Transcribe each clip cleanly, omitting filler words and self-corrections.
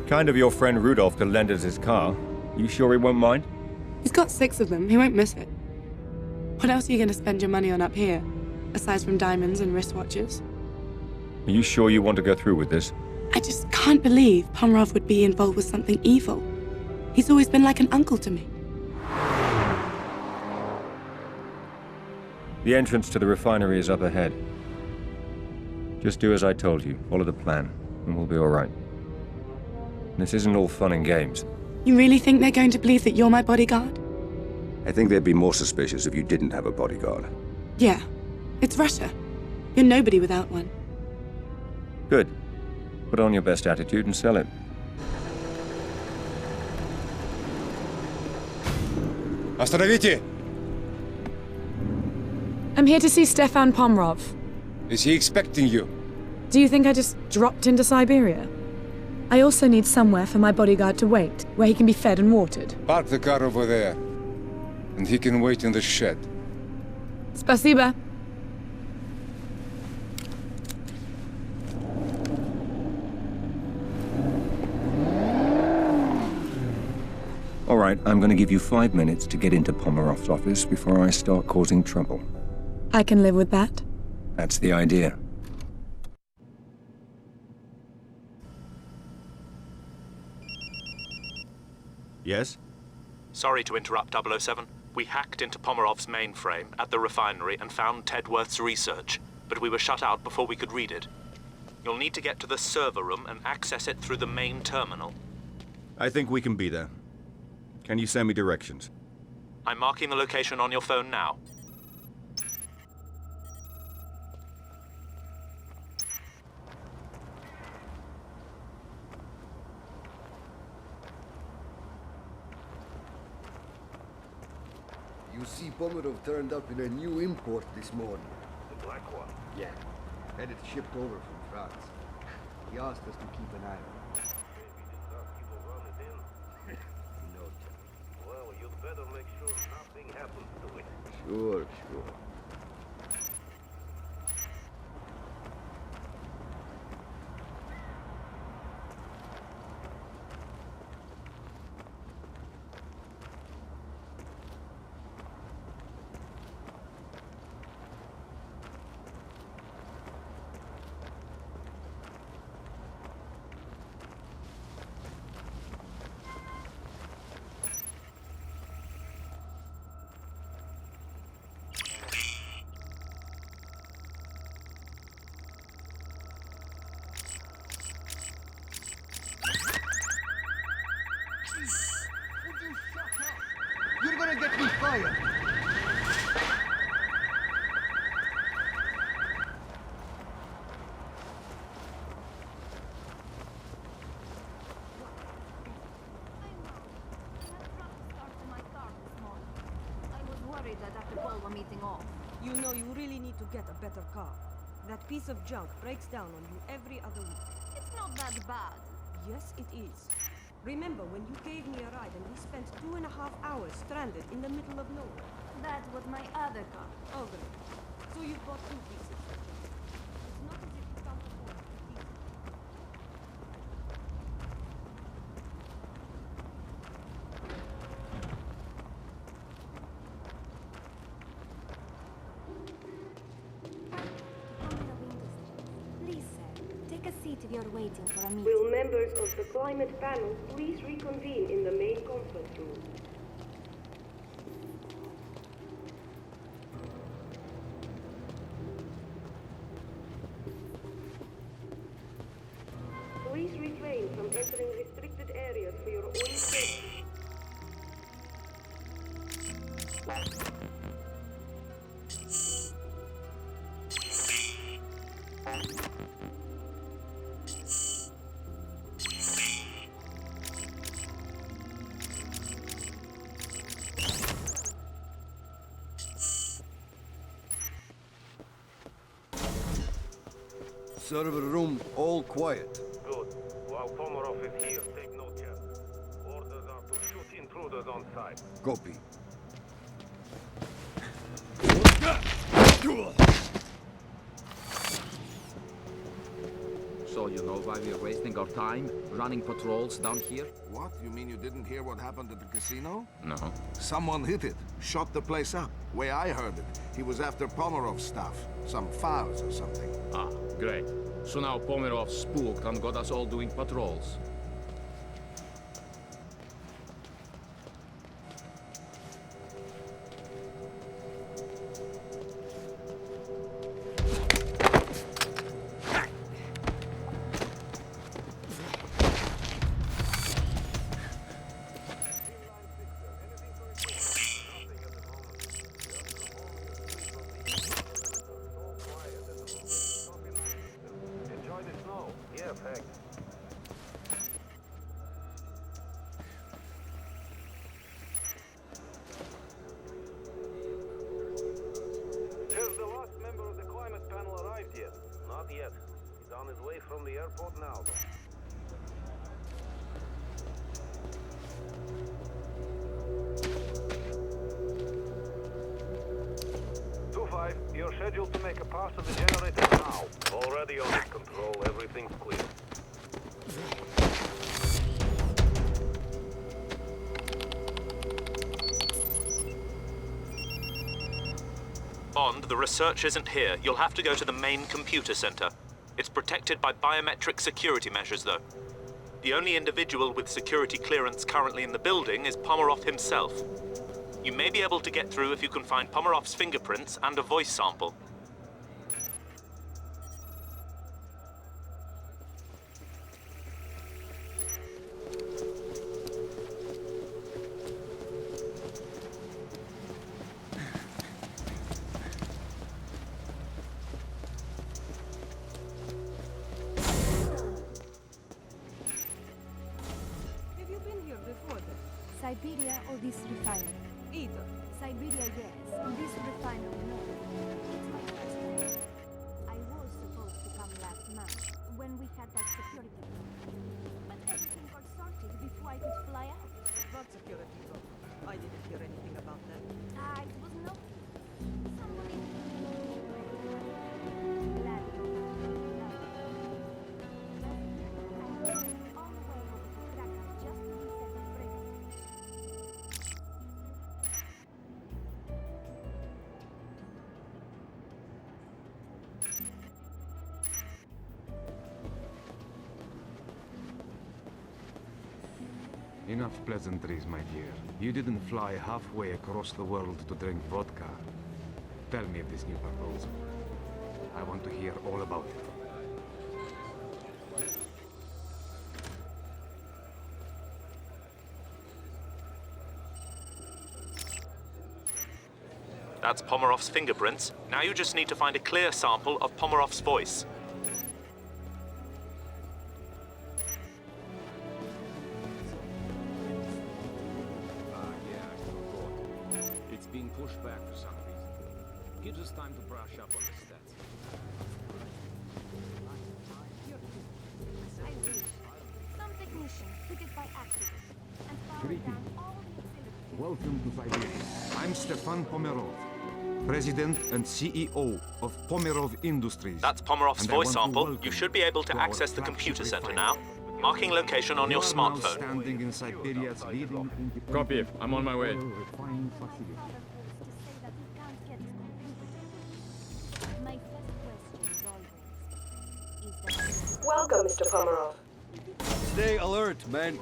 Kind of your friend Rudolph to lend us his car. You sure he won't mind? He's got 6 of them. He won't miss it. What else are you going to spend your money on up here, aside from diamonds and wristwatches? Are you sure you want to go through with this? I just can't believe Pomerov would be involved with something evil. He's always been like an uncle to me. The entrance to the refinery is up ahead. Just do as I told you. Follow the plan, and we'll be all right. This isn't all fun and games. You really think they're going to believe that you're my bodyguard? I think they'd be more suspicious if you didn't have a bodyguard. Yeah. It's Russia. You're nobody without one. Good. Put on your best attitude and sell it. Остановите! I'm here to see Stefan Pomerov. Is he expecting you? Do you think I just dropped into Siberia? I also need somewhere for my bodyguard to wait, where he can be fed and watered. Park the car over there, and he can wait in the shed. Spasiba. All right, I'm going to give you 5 minutes to get into Pomerov's office before I start causing trouble. I can live with that. That's the idea. Yes? Sorry to interrupt, 007. We hacked into Pomerov's mainframe at the refinery and found Tedworth's research, but we were shut out before we could read it. You'll need to get to the server room and access it through the main terminal. I think we can be there. Can you send me directions? I'm marking the location on your phone now. You see, Pomerov turned up in a new import this morning. The black one? Yeah. Had it shipped over from France. He asked us to keep an eye on it. Maybe the tough people run it in. You know, Well, you'd better make sure nothing happens to it. sure, sure. You're gonna get me fired! You know you really need to get a better car. That piece of junk breaks down on you every other week. It's not that bad. Yes, it is. Remember when you gave me a ride and we spent 2.5 hours stranded in the middle of nowhere? That was my other car. Oh, great. So you bought 2 pieces. It's not as if you can't afford to keep them. Please, sir, take a seat if you're waiting for a meeting. Will members of the climate panel please reconvene in the main conference room? Please refrain from entering restricted areas for your own safety. Server room all quiet. Good. While Pomerov is here, take note, Chad. Orders are to shoot intruders on sight. Copy. So you know why we're wasting our time running patrols down here? What? You mean you didn't hear what happened at the casino? No. Someone hit it, shot the place up. Way I heard it, he was after Pomerov's stuff. Some files or something. Ah, great. So now Pomerov spooked and got us all doing patrols. You're scheduled to make a pass to the generator now. Already on it, Control. Everything's clear. Bond, the research isn't here. You'll have to go to the main computer center. It's protected by biometric security measures, though. The only individual with security clearance currently in the building is Pomerov himself. You may be able to get through if you can find Pomerov's fingerprints and a voice sample. Have you been here before then? Siberia or this refinery? Either. Siberia, yes. This refinery, no. It's my first time. I was supposed to come last month, when we had that security problem. But everything got sorted before I could fly out. What security problem? I didn't hear anything about that. It was no... Somebody... Enough pleasantries, my dear. You didn't fly halfway across the world to drink vodka. Tell me of this new proposal. I want to hear all about it. That's Pomerov's fingerprints. Now you just need to find a clear sample of Pomerov's voice. Being pushed back for some reason. Gives us time to brush up on the stats. I wish. Some technician took it by accident and found Greetings. down all the facilities. Welcome to Siberia. I'm Stefan Pomerov, President and CEO of Pomerov Industries. That's Pomerov's And I voice want to sample. welcome You should be able to to our access the flagship computer center refinery. now. Marking location on your You are now smartphone. standing in Siberia's leading independent Copy. I'm on my way. oil refining facility. My first question is always, Welcome, Mr. Pomerov. Stay alert, men.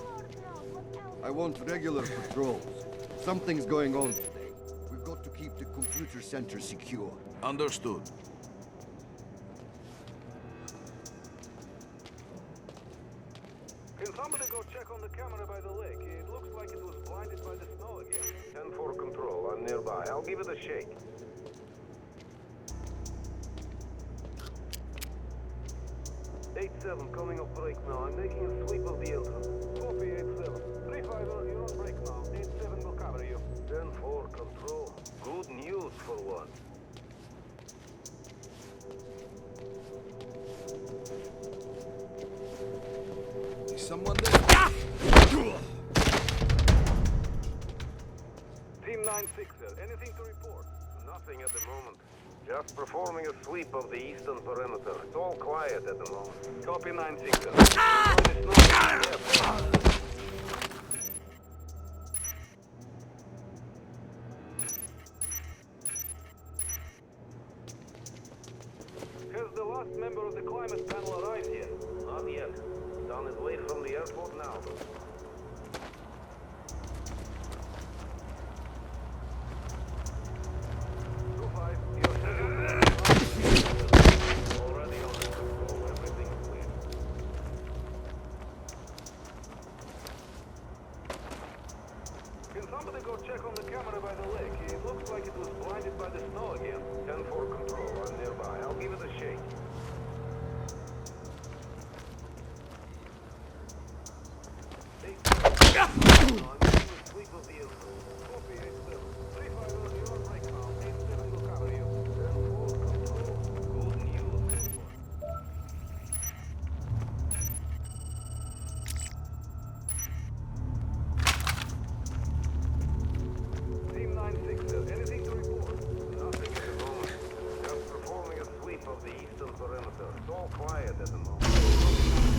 I want regular patrols. Something's going on today. We've got to keep the computer center secure. Understood. Can somebody go check on the camera by the lake? It looks like it was blinded by the snow again. 10-4 Control, I'm nearby. I'll give it a shake. Eight-7 coming off break now. I'm making a sweep of the entrance. Copy 8-7. 3-5, you're on break now. 8-7 will cover you. 10-4 Control. Good news for one. Is someone there? Team 9-6, anything to report? Nothing at the moment. Just performing a sweep of the eastern perimeter. It's all quiet at the moment. Copy 9-6. Has the last member of the climate panel arrived yet? Not yet. He's on his way from the airport now.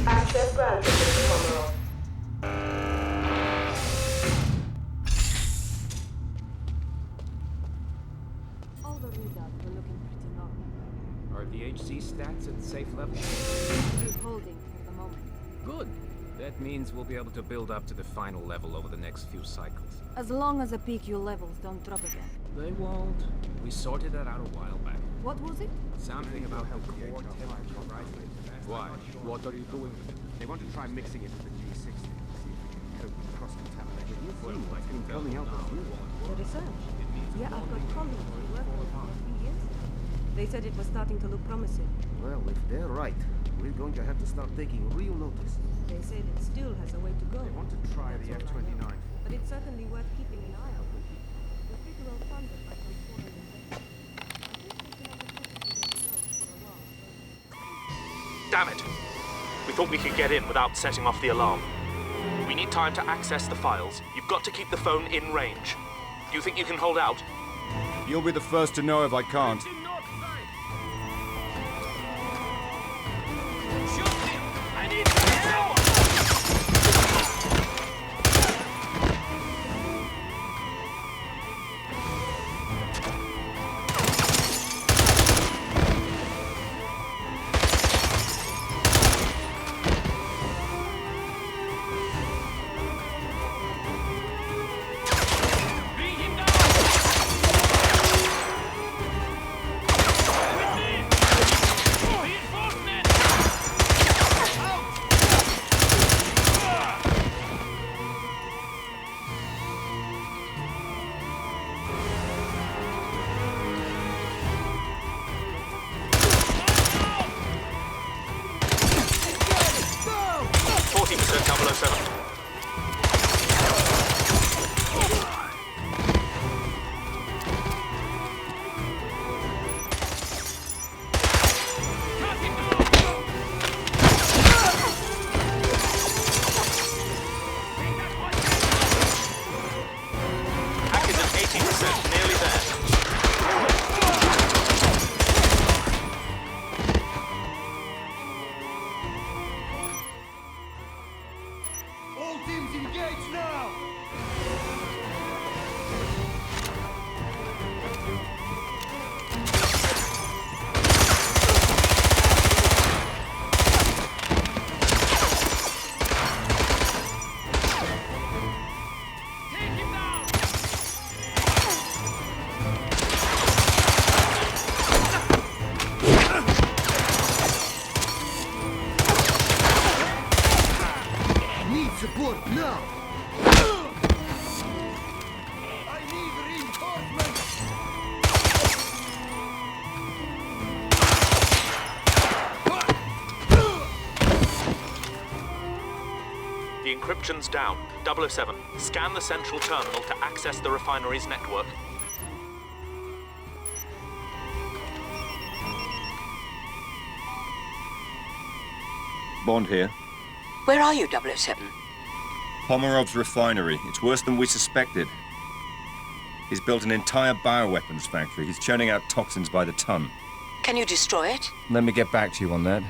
Access granted, Mr. Pomerov. All the readouts were looking pretty normal. Are the HC stats at safe level? Keep holding for the moment. Good. That means we'll be able to build up to the final level over the next few cycles. As long as the PQ levels don't drop again. They won't. We sorted that out a while back. What was it? Something about the core temperature rising. Why? What are you doing with it? They want to try mixing it with the G60. See if we can cope with cross-contamination. Well, I can coming out of you. The research. Yeah, I've got colleagues who worked on it for a few years. They said it was starting to look promising. Well, if they're right, we're going to have to start taking real notice. They said it still has a way to go. They want to try the F-29. But it's certainly worth keeping an eye on. They're pretty well funded by some foreign investors. Damn it! We thought we could get in without setting off the alarm. We need time to access the files. You've got to keep the phone in range. Do you think you can hold out? You'll be the first to know if I can't. I need help! Encryption's down. 007, scan the central terminal to access the refinery's network. Bond here. Where are you, 007? Pomerov's refinery. It's worse than we suspected. He's built an entire bioweapons factory. He's churning out toxins by the ton. Can you destroy it? Let me get back to you on that.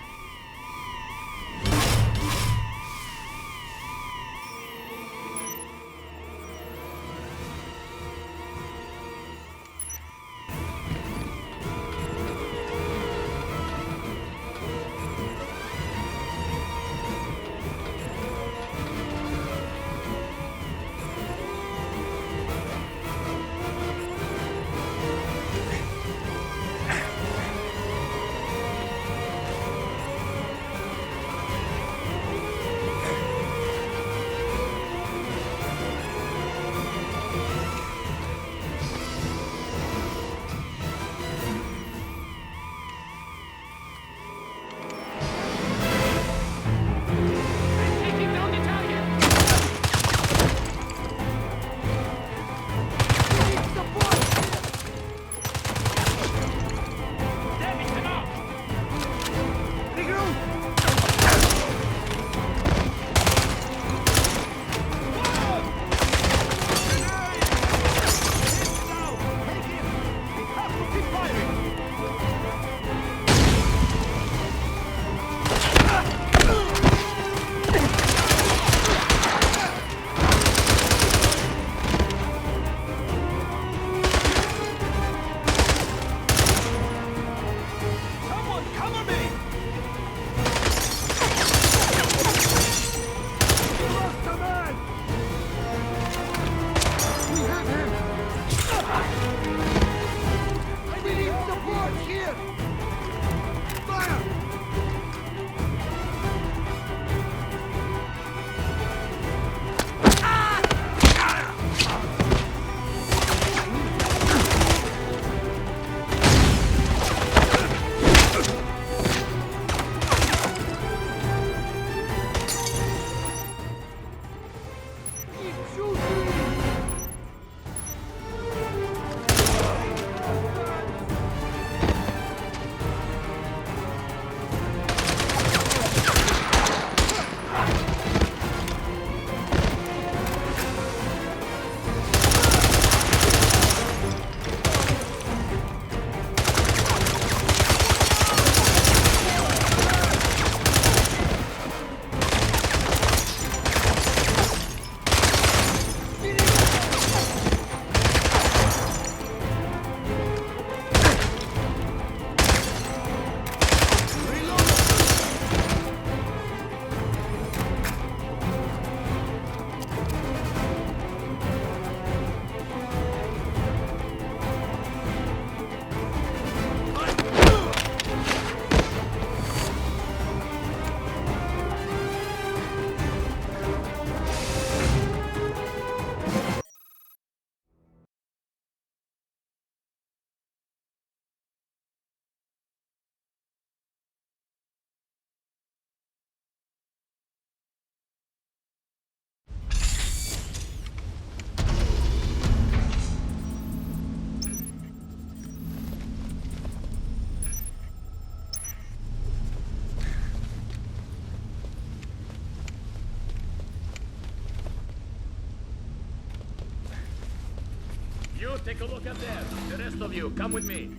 You take a look at there. The rest of you, come with me.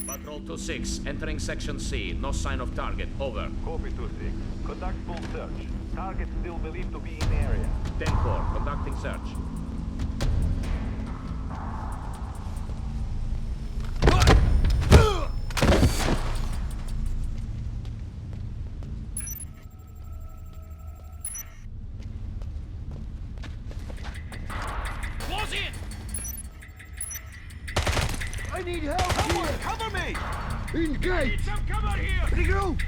Patrol 2-6, entering Section C. No sign of target. Over. Copy 2-6. Conduct full search. Target still believed to be in area. 10-4, conducting search. Close in! I need help Someone here! cover me! Engage! Need some cover here! Regroup!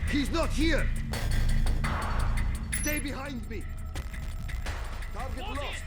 He's not here! Stay behind me! Target Close lost!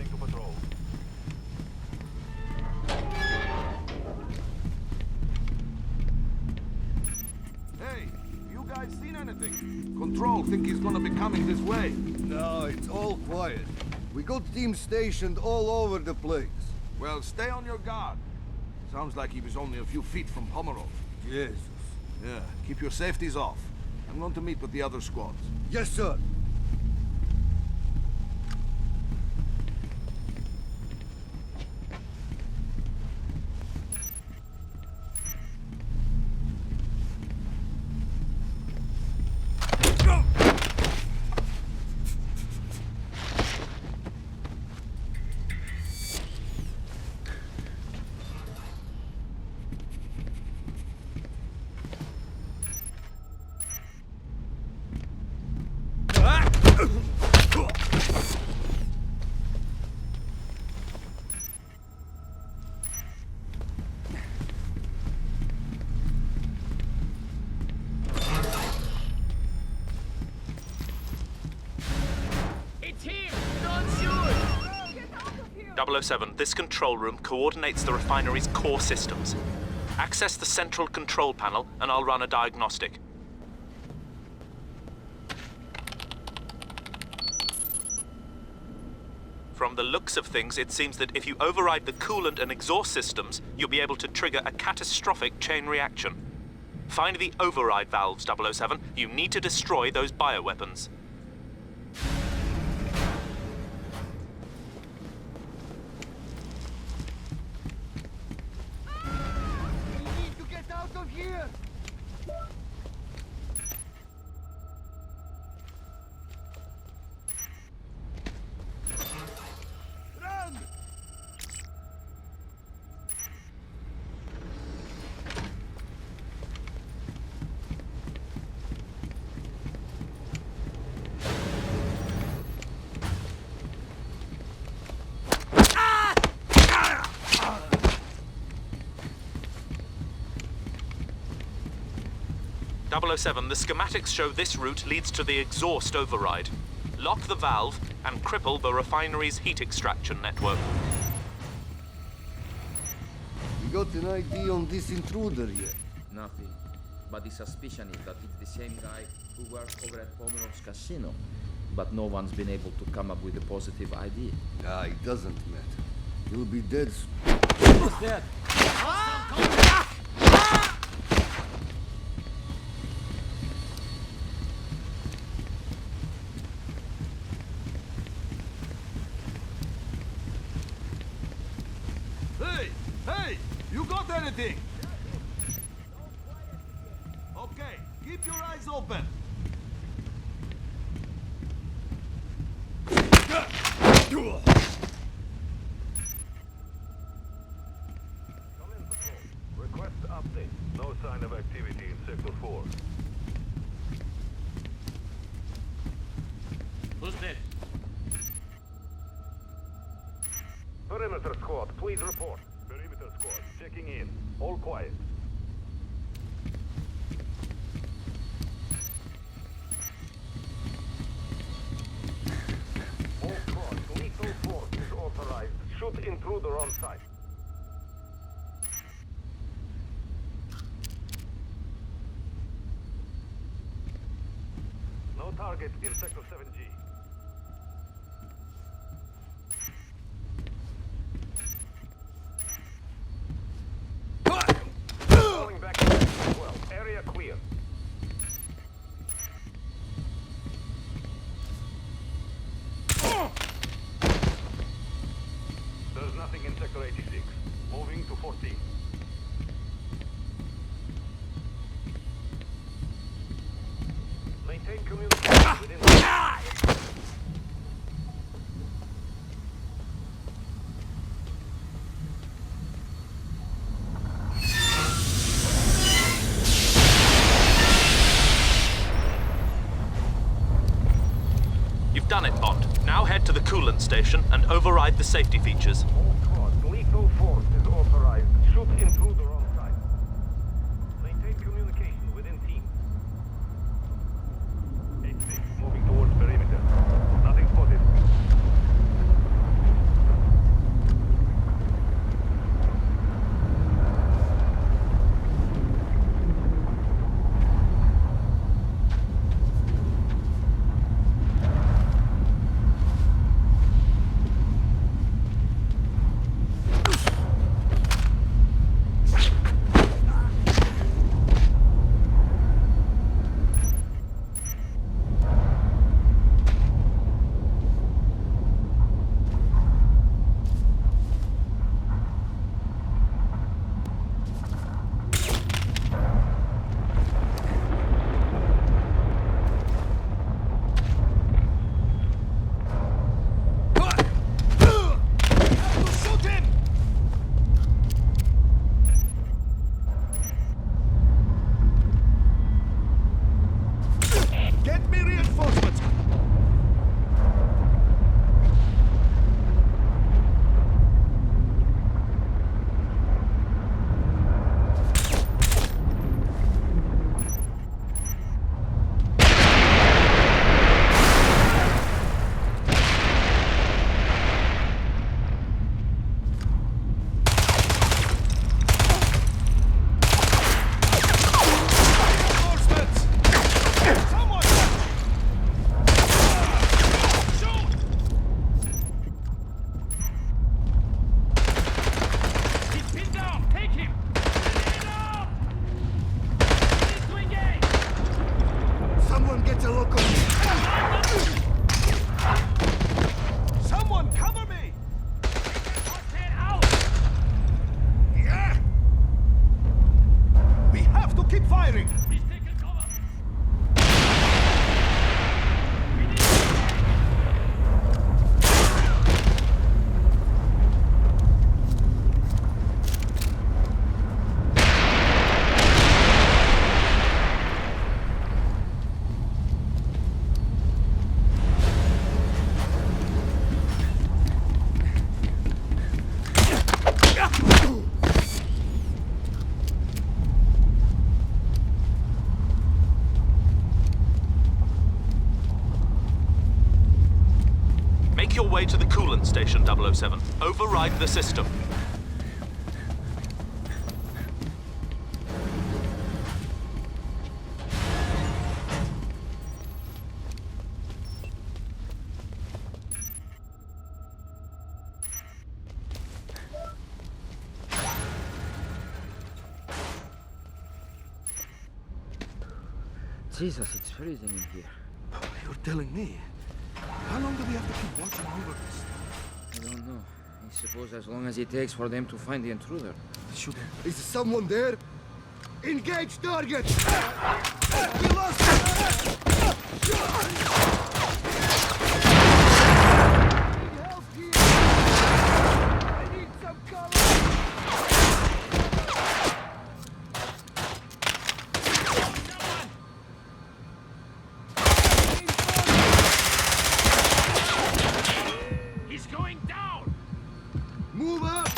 Reporting to patrol. Hey, you guys seen anything? Control think he's gonna be coming this way. No, it's all quiet. We got teams stationed all over the place. Well, stay on your guard. Sounds like he was only a few feet from Pomerov. Jesus. Yeah, keep your safeties off. I'm going to meet with the other squads. Yes, sir. It's him! Don't shoot! 007, this control room coordinates the refinery's core systems. Access the central control panel and I'll run a diagnostic. From the looks of things, it seems that if you override the coolant and exhaust systems, you'll be able to trigger a catastrophic chain reaction. Find the override valves, 007. You need to destroy those bioweapons. We need to get out of here! Run! .007, the schematics show this route leads to the exhaust override. Lock the valve and cripple the refinery's heat extraction network. We got an ID on this intruder yet? Nothing. But the suspicion is that it's the same guy who works over at Pomerov's casino. But no one's been able to come up with a positive ID. Ah, it doesn't matter. He'll be dead soon. Who's dead? Hey! Hey! You got anything? Okay, keep your eyes open. Request update. No sign of activity in Sector 4. Who's dead? Perimeter squad, please report. Perimeter squad, checking in. All quiet. All squads, lethal force is authorized. Shoot intruder on site. No target in Sector 7G. Falling back to Sector 12. Area clear. There's nothing in Sector 86. Moving to 14. Maintain communication within the... You've done it, Bond. Now head to the coolant station and override the safety features. All squads, lethal force is authorized. Shoot intruder on site. Maintain communication within team. 8-6, moving towards perimeter. Nothing spotted. Make your way to the coolant station, 007. Override the system. Jesus, it's freezing in here. You're telling me? How long do we have to keep watching over this? I don't know. I suppose as long as it takes for them to find the intruder. Is someone there? Engage target! He's going down! Move up!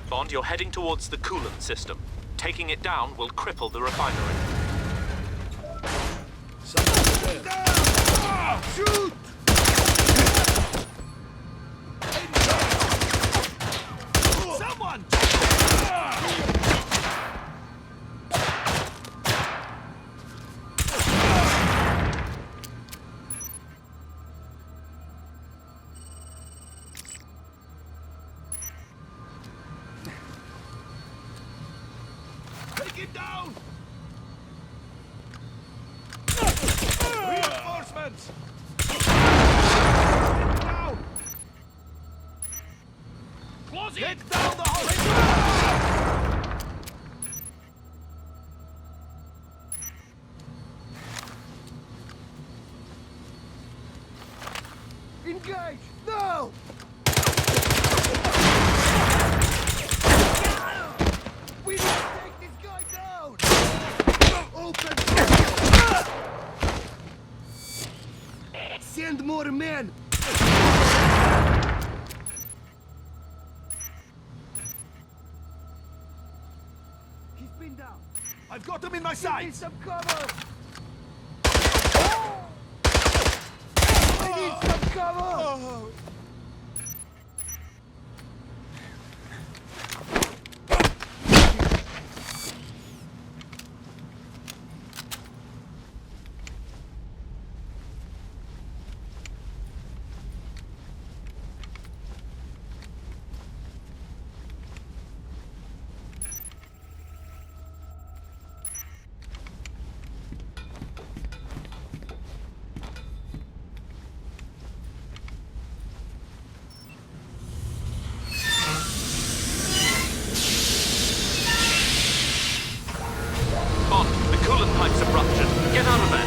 Bond, you're heading towards the coolant system. Taking it down will cripple the refinery. Shoot! Someone! Take it down! Reinforcements! Down! Closing! Get down the hole! Engage! Now! We need to take this guy down! Open! Send more men! He's been down. I've got him in my Give me sights! some cover! I need some cover! Bond, the coolant pipes have ruptured. Get out of there.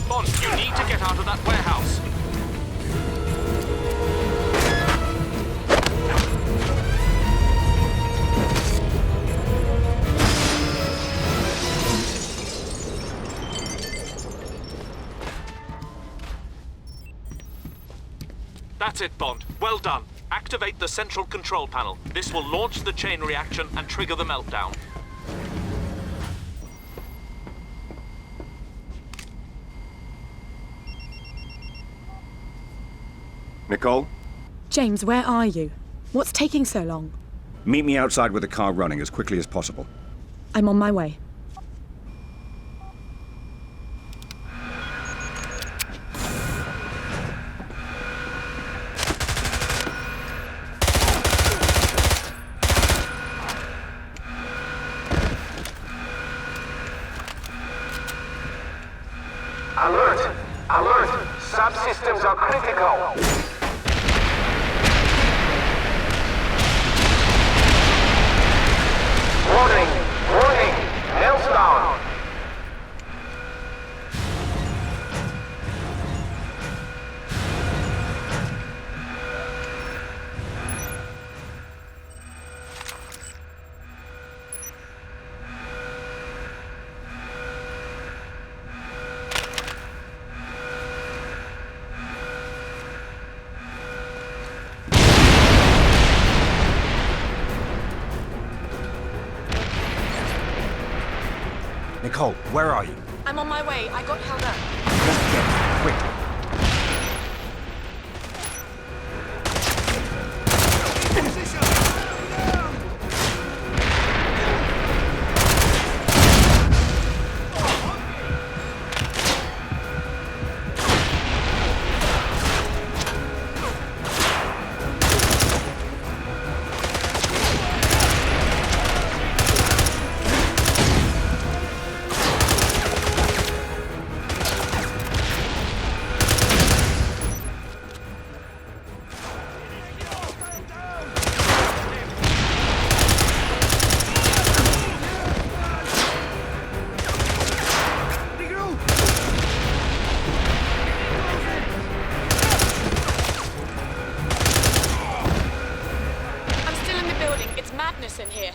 Bond, you need to get out of that warehouse. That's it, Bond. Well done. Activate the central control panel. This will launch the chain reaction and trigger the meltdown. Nicole? James, where are you? What's taking so long? Meet me outside with the car running as quickly as possible. I'm on my way. Alert! Alert! Subsystems are critical! Warning! Warning! Meltdown! Nicole, where are you? I'm on my way. I got held up. Just get quick. In here.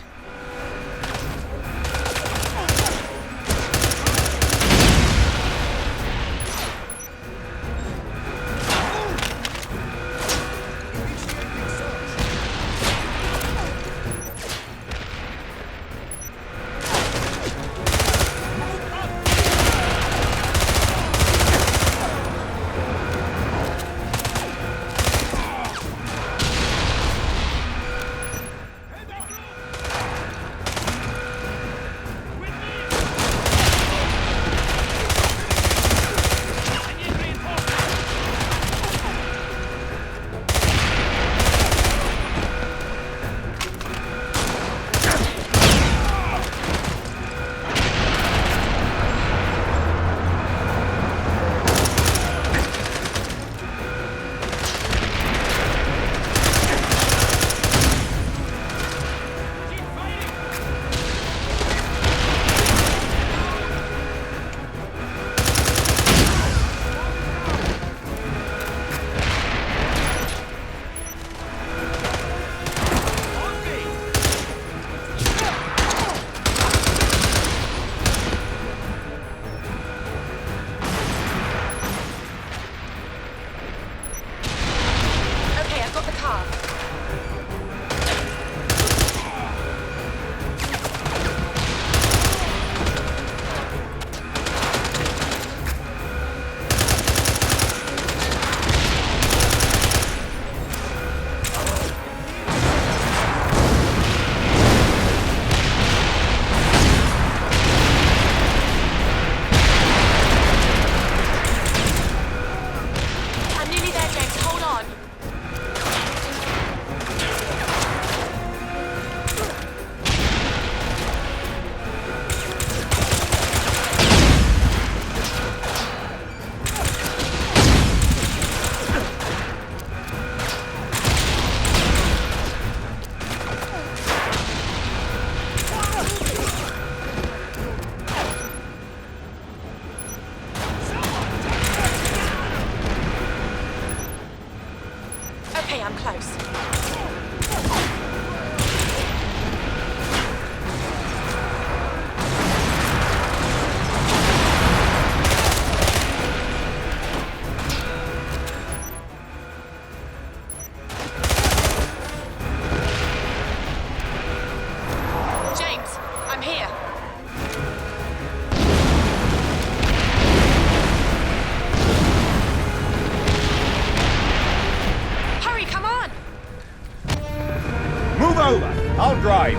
I'll drive.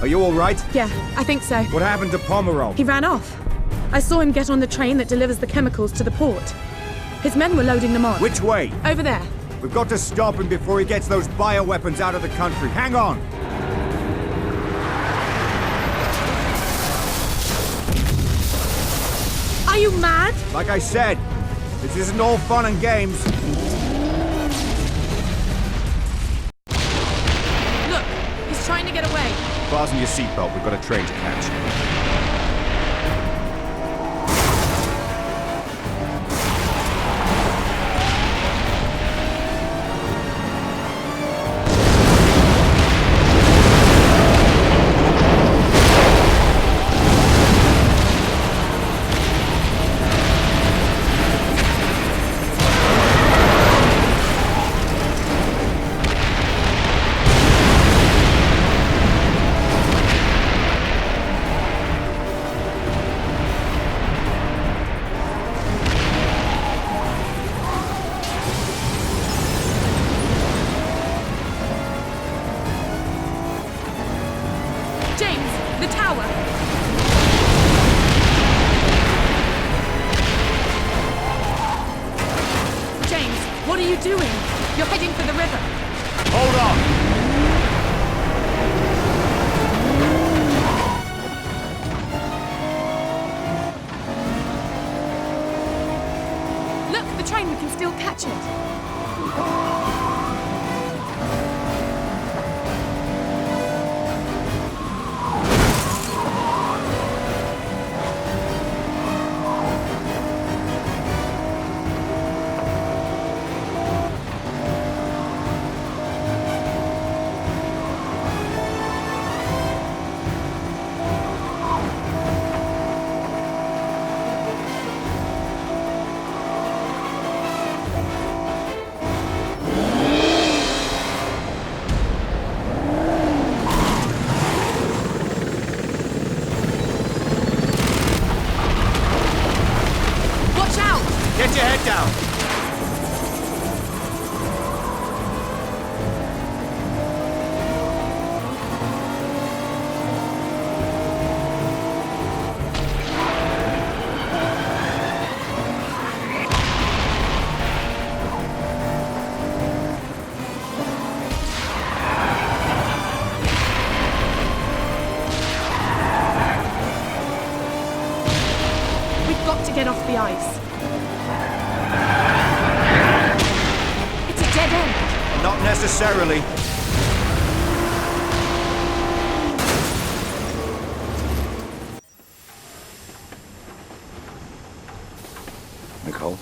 Are you all right? Yeah, I think so. What happened to Pomerov? He ran off. I saw him get on the train that delivers the chemicals to the port. His men were loading them on. Which way? Over there. We've got to stop him before he gets those bioweapons out of the country. Hang on! Are you mad? Like I said, this isn't all fun and games. Look, he's trying to get away. Fasten your seatbelt, we've got a train to catch. Get your head down! We've got to get off the ice. Dead end. Not necessarily. Nicole?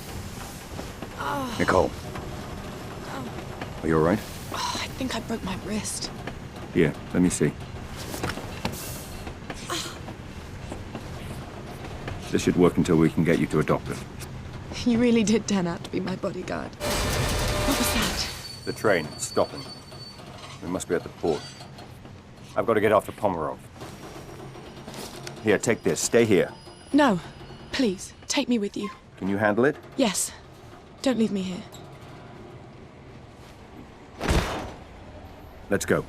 Nicole? Are you all right? Oh, I think I broke my wrist. Here, let me see. This should work until we can get you to a doctor. You really did turn out to be my bodyguard. What was that? The train, it's stopping. We must be at the port. I've got to get off to Pomerov. Here, take this. Stay here. No, please, take me with you. Can you handle it? Yes. Don't leave me here. Let's go.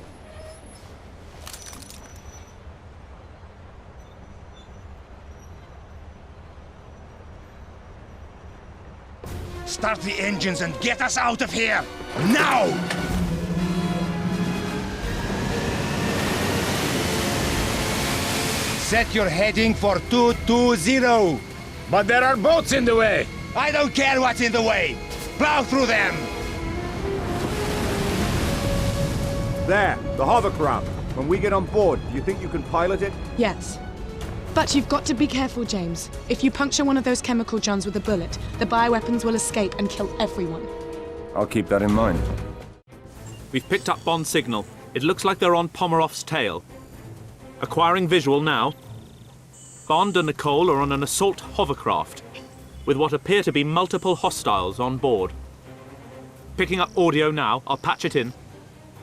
Start the engines and get us out of here! Now! Set your heading for 220. But there are boats in the way. I don't care what's in the way. Plow through them. There, the hovercraft. When we get on board, do you think you can pilot it? Yes. But you've got to be careful, James. If you puncture one of those chemical johns with a bullet, the bioweapons will escape and kill everyone. I'll keep that in mind. We've picked up Bond's signal. It looks like they're on Pomerov's tail. Acquiring visual now. Bond and Nicole are on an assault hovercraft, with what appear to be multiple hostiles on board. Picking up audio now. I'll patch it in.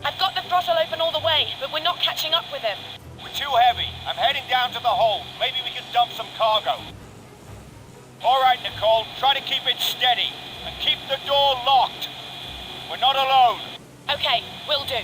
I've got the throttle open all the way, but we're not catching up with him. We're too heavy. I'm heading down to the hold. Maybe we can dump some cargo. All right, Nicole, try to keep it steady. And keep the door locked. We're not alone. Okay, will do.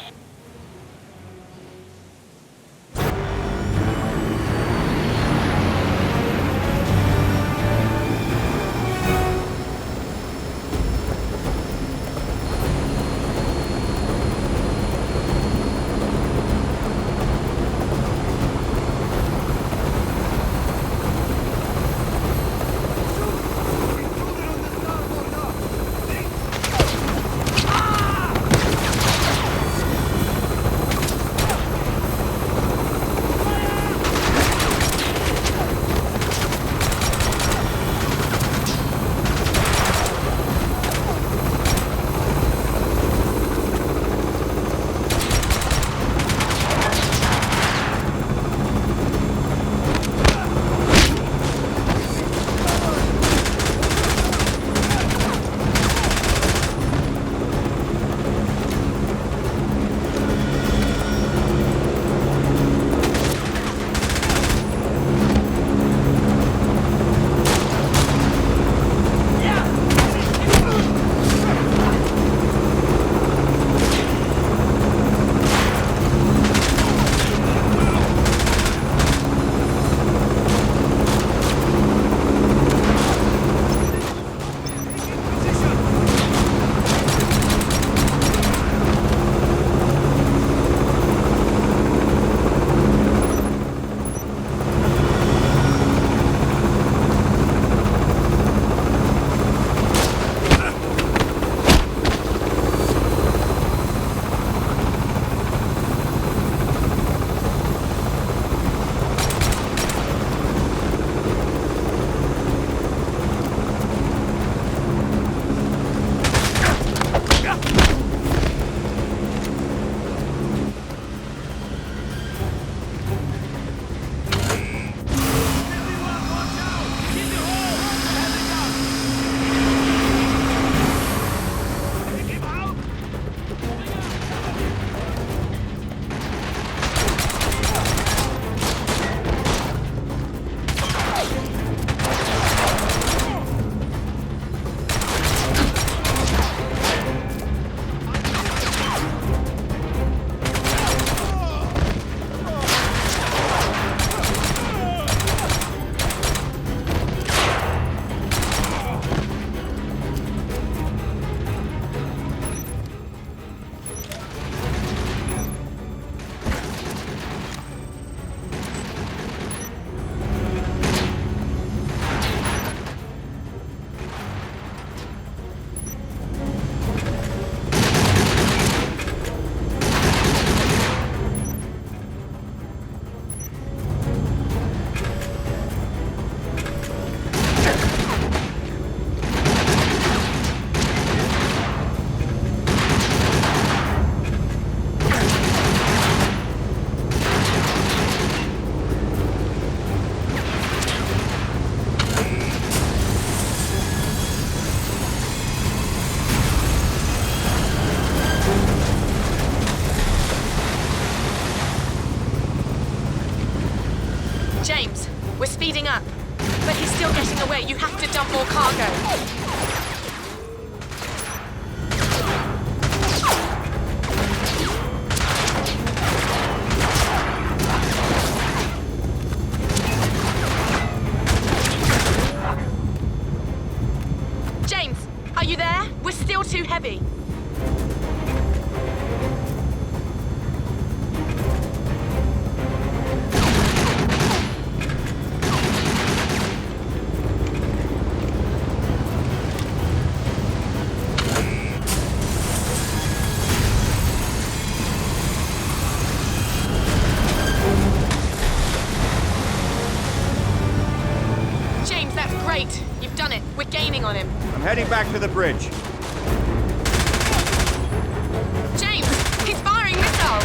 James, we're speeding up. But he's still getting away. You have to dump more cargo. James, are you there? We're still too heavy. James, that's great. You've done it. We're gaining on him. I'm heading back to the bridge. James, he's firing missiles.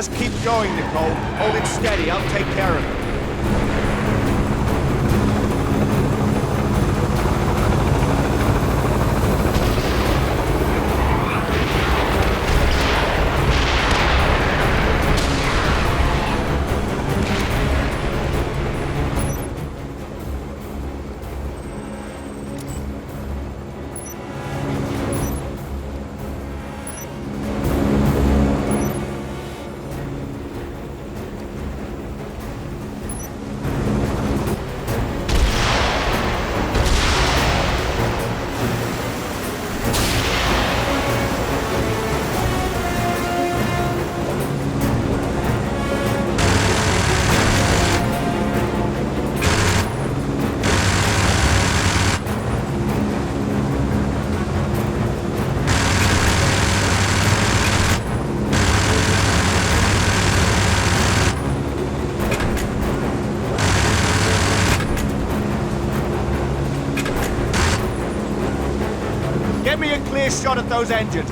Just keep going, Nicole. Hold it steady. I'll take care of it. Get me a clear shot at those engines.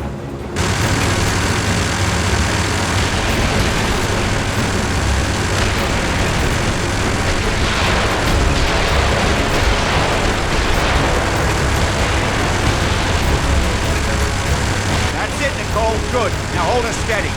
That's it, Nicole. Good. Now hold her steady.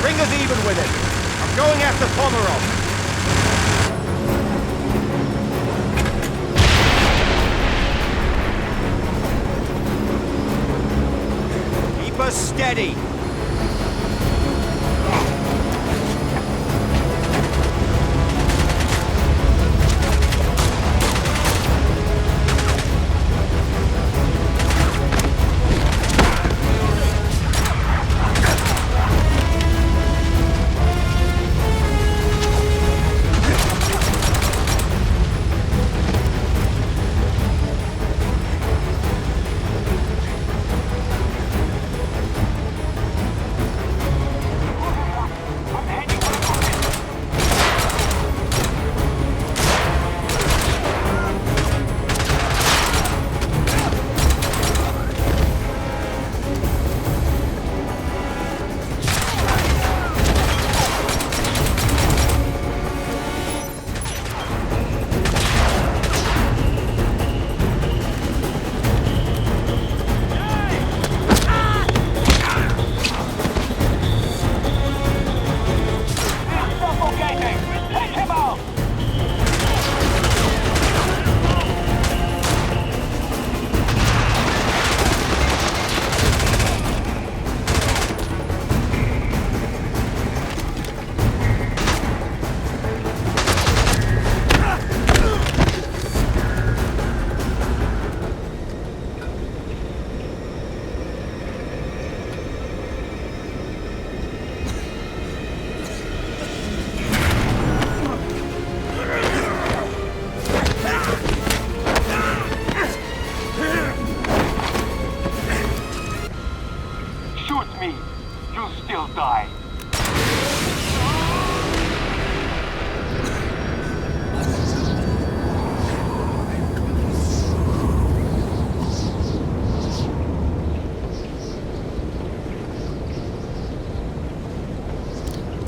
Bring us even with it. I'm going after Pomerov. Keep us steady.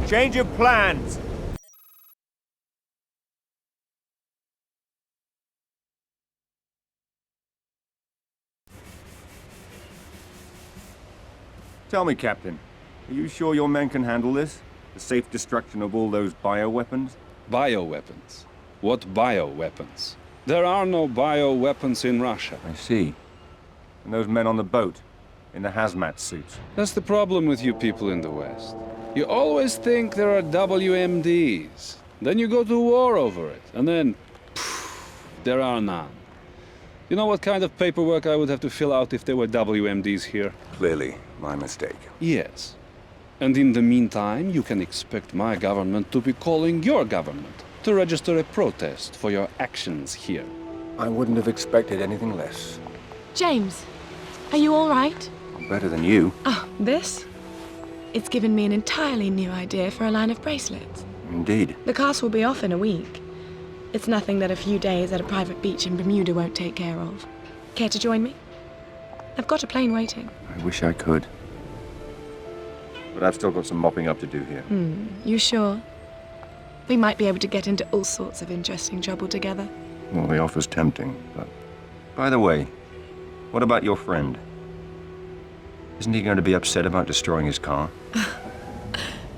Change of plans! Tell me, Captain, are you sure your men can handle this? The safe destruction of all those bioweapons? Bioweapons? What bioweapons? There are no bioweapons in Russia. I see. And those men on the boat, in the hazmat suits? That's the problem with you people in the West. You always think there are WMDs. Then you go to war over it, and then, there are none. You know what kind of paperwork I would have to fill out if there were WMDs here? Clearly, my mistake. Yes. And in the meantime, you can expect my government to be calling your government to register a protest for your actions here. I wouldn't have expected anything less. James, are you all right? Better than you. Oh, this? It's given me an entirely new idea for a line of bracelets. Indeed. The cast will be off in a week. It's nothing that a few days at a private beach in Bermuda won't take care of. Care to join me? I've got a plane waiting. I wish I could. But I've still got some mopping up to do here. You sure? We might be able to get into all sorts of interesting trouble together. Well, the offer's tempting, but... By the way, what about your friend? Isn't he going to be upset about destroying his car?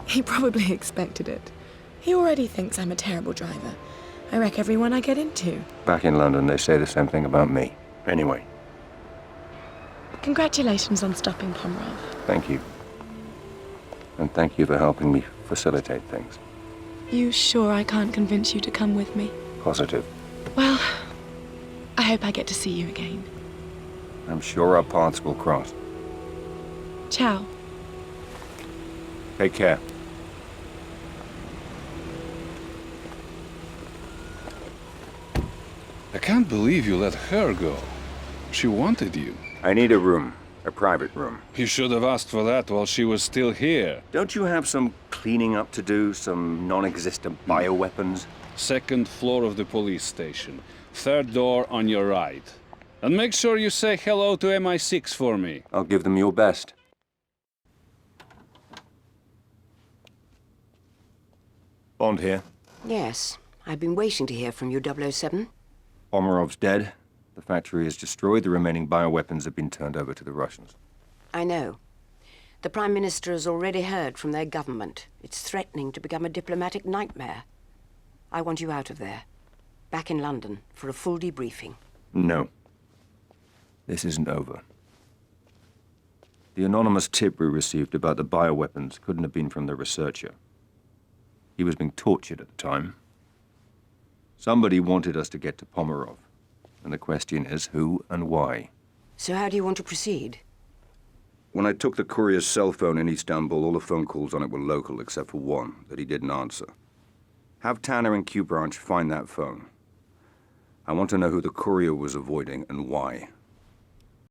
He probably expected it. He already thinks I'm a terrible driver. I wreck everyone I get into. Back in London, they say the same thing about me. Anyway. Congratulations on stopping Pomerov. Thank you. And thank you for helping me facilitate things. You sure I can't convince you to come with me? Positive. Well, I hope I get to see you again. I'm sure our paths will cross. Ciao. Take care. I can't believe you let her go. She wanted you. I need a room. A private room. You should have asked for that while she was still here. Don't you have some cleaning up to do? Some non-existent bioweapons? Second floor of the police station. Third door on your right. And make sure you say hello to MI6 for me. I'll give them your best. Bond here. Yes. I've been waiting to hear from you, 007. Pomerov's dead. The factory is destroyed. The remaining bioweapons have been turned over to the Russians. I know. The Prime Minister has already heard from their government. It's threatening to become a diplomatic nightmare. I want you out of there. Back in London for a full debriefing. No. This isn't over. The anonymous tip we received about the bioweapons couldn't have been from the researcher. He was being tortured at the time. Somebody wanted us to get to Pomerov. And the question is, who and why? So how do you want to proceed? When I took the courier's cell phone in Istanbul, all the phone calls on it were local, except for one that he didn't answer. Have Tanner and Q Branch find that phone. I want to know who the courier was avoiding and why.